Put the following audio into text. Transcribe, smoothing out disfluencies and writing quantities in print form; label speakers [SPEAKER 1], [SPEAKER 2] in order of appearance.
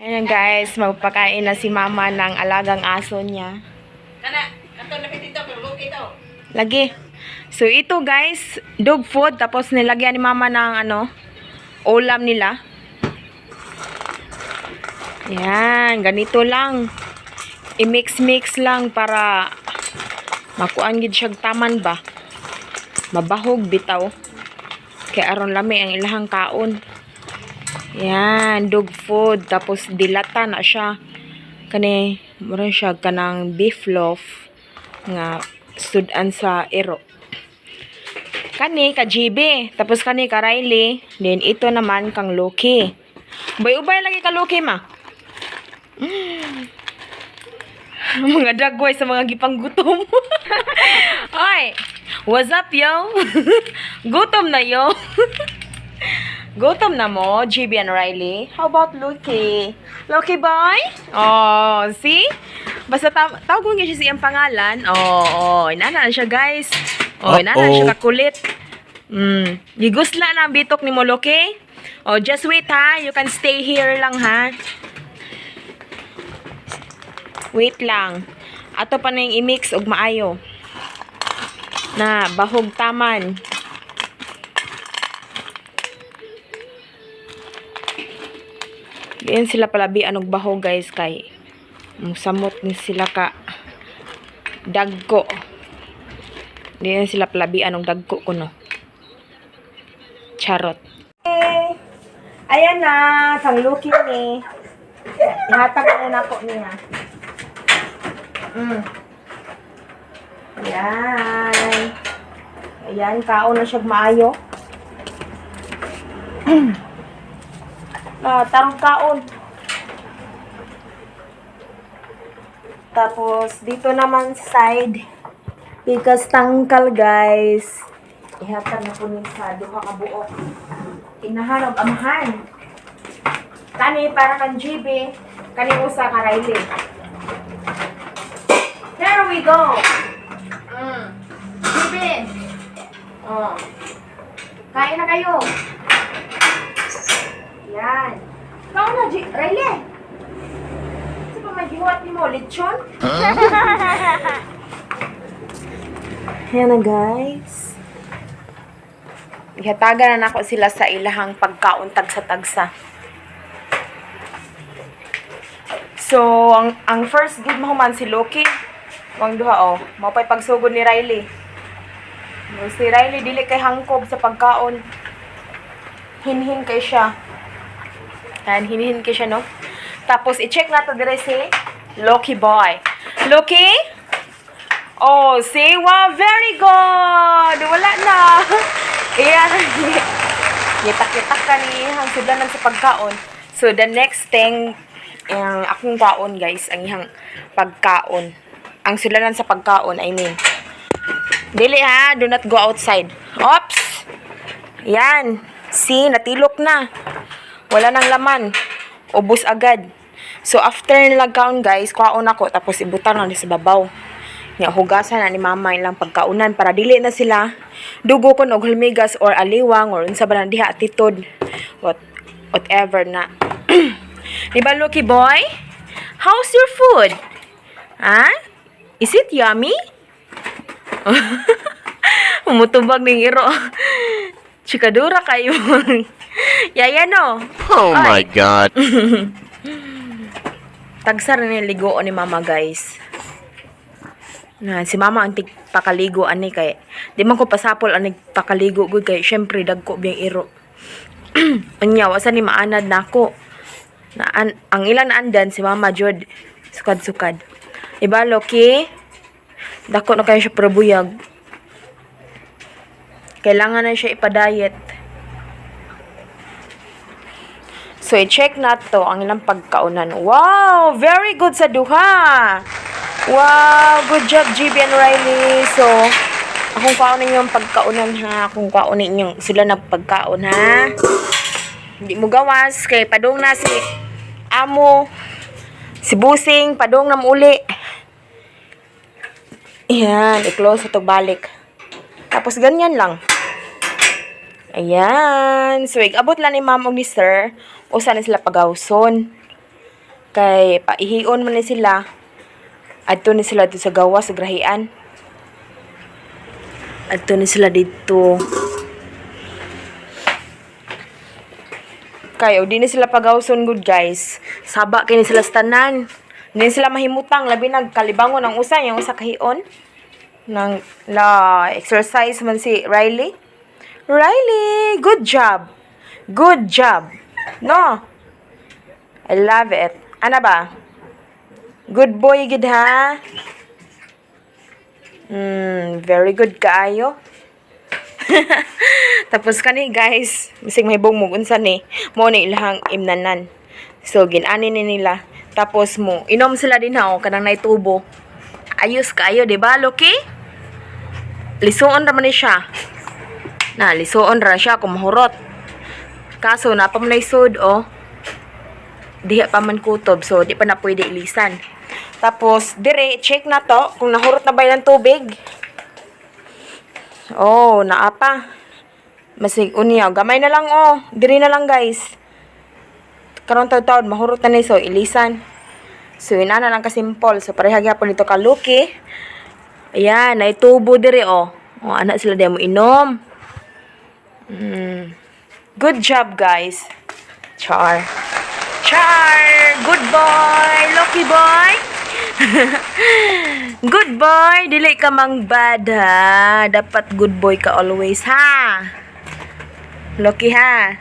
[SPEAKER 1] Ayan guys, magpakain na si mama ng alagang aso niya.
[SPEAKER 2] Kana, kato lapit dito, pero okay daw.
[SPEAKER 1] Lagi. So ito guys, dog food. Tapos nilagyan ni mama ng ulam nila. Yan, ganito lang. I-mix-mix lang para makuan gid siyang taman ba. Mabahog bitaw. Kaya aron lami ang ilahang kaon. Yan, dog food. Tapos dilata na siya. Kani, mura siya kanang beef loaf nga sudan sa ero. Kani, ka GB. Tapos kani, ka Riley. Then, ito naman kang Loki. Ubay-ubay lagi ka Loki, ma. Mga dagway sa mga gipang gutom. Oy, what's up, yo? Gutom na, yo. Gutom na mo, GB and Riley. How about Loki? Loki boy? Oh, see? Basta tawag mo siya siyang pangalan. Oh, inana na siya, guys. Oh, inana na siya kakulit. Gigusla na ang bitok ni mo, Loki. Oh, just wait ha. You can stay here lang ha. Wait lang. Ato pa na yung i-mix og maayo. Na, bahog taman. Diyan sila palabi anog baho guys kay samot ni sila ka dagko. Diyan sila palabi anog dagko kuno. Charot. Hey, ayan na, kang Loki ni. Ihatag na nako niya. Ayan. Ayan, kaon na siya maayo. Tarong kaon. Tapos, dito naman side, pikas tangkal, guys. Ihatag na po niya sa duha ka buok. Inahanap amahan. Kani, para kang GB. Kani usa ka Riley. There we go. GB. Oh. Kain na kayo. Yan. Ikaw na, Riley. Kasi pa magiwat ni mo, lechon? Yan na, guys. Ihatagan na ako sila sa ilahang pagkaon tagsa-tagsa. So, ang first good mo man si Loki. Wang duha, oh. Mapay pagsugod ni Riley. Si Riley, dili kay hangkob sa pagkaon. Hinhin kay siya. Yan, hinihin ko siya, no? Tapos, i-check natin dire si Loki boy. Loki? Oh, see? Wow, very good! Wala na. Ayan. Gitak-gitak ka ni ang sudlanan sa pagkaon. So, the next thing, ang akong kaon, guys, ang ihang pagkaon. Ang sudlanan sa pagkaon, I mean. Dili ha, do not go outside. Oops! Yan. See, natilok na. Wala nang laman. Ubus agad. So, after nilagkaon, guys, kwaon ako. Tapos, ibutan na sa babaw. Nga, hugasan na ni mama ilang pagkaunan. Para dili na sila dugo ko og hulmigas or aliwang or unsa ba na diha atitod. Whatever na. Diba, Loki boy? How's your food? Ha? Is it yummy? Umutubag ng iro. Chikadura kayo. Yaya no.
[SPEAKER 3] Oh my God.
[SPEAKER 1] Tagsar na ligo ni mama, guys. Na si mama ang pakaligo ani kay di man ko pasapol ang pakaligo gud kay syempre dagko biyang iro. Anya wasa ni maanad nako. Na ang ilan andan si mama jud sukad-sukad. Iba Loki. Dako na kayo siya probuyag. Kailangan na siya ipa-diet. So, i-check na to ang ilang pagkaunan. Wow! Very good sa duha! Wow! Good job, GB and Riley. So, akong kaunin yung pagkaunan ha. Akong kaunin yung sila na pagkaon ha. Hindi mo gawas. Kay padong na si Amo. Si Busing. Padong na uli. Ayan. I-close ito balik. Tapos, ganyan lang. Ayan. So, abot lang ni ma'am o ni sir. Usa na sila pagawson. Kay paihion man ni sila. Adto ni sila dito sa gawas sa grahian. Adto ni sila dito. Kay di ni sila pagawson good guys. Saba kini sila sa tanan. Di sila mahimutang labi nagkalibangon ang usa yung usa kahion. Nang la exercise man si Riley. Riley, good job. Good job. No. I love it. Ano ba? Good boy gid ha. Very good kaayo. Tapos kani guys, bisig mahibong mo unsa ni, mo ni ilahang imnanan. So ginani ni nila. Tapos mo inom sila din ha kanang naitubo. Ayos kaayo, di ba, Loki? Lisuon ra man ni siya. Na lisuon ra siya kung mahurot. Kaso na pa man sud diha pa man kutob, so di pa na pwede ilisan. Tapos dire check na to kung nahurot na ba yung tubig. Oh, naa pa. Masig unya, gamay na lang Dire na lang guys. Karon taud mahurot na ni so ilisan. So ina na lang ka simple. So pareha gyapon nito ka Lucky. Ayan, naitubo dire anak sila di mo inom. Good job guys. Char. Good boy. Lucky boy. Good boy. Dili ka mang bad ha. Dapat good boy ka always ha. Lucky ha.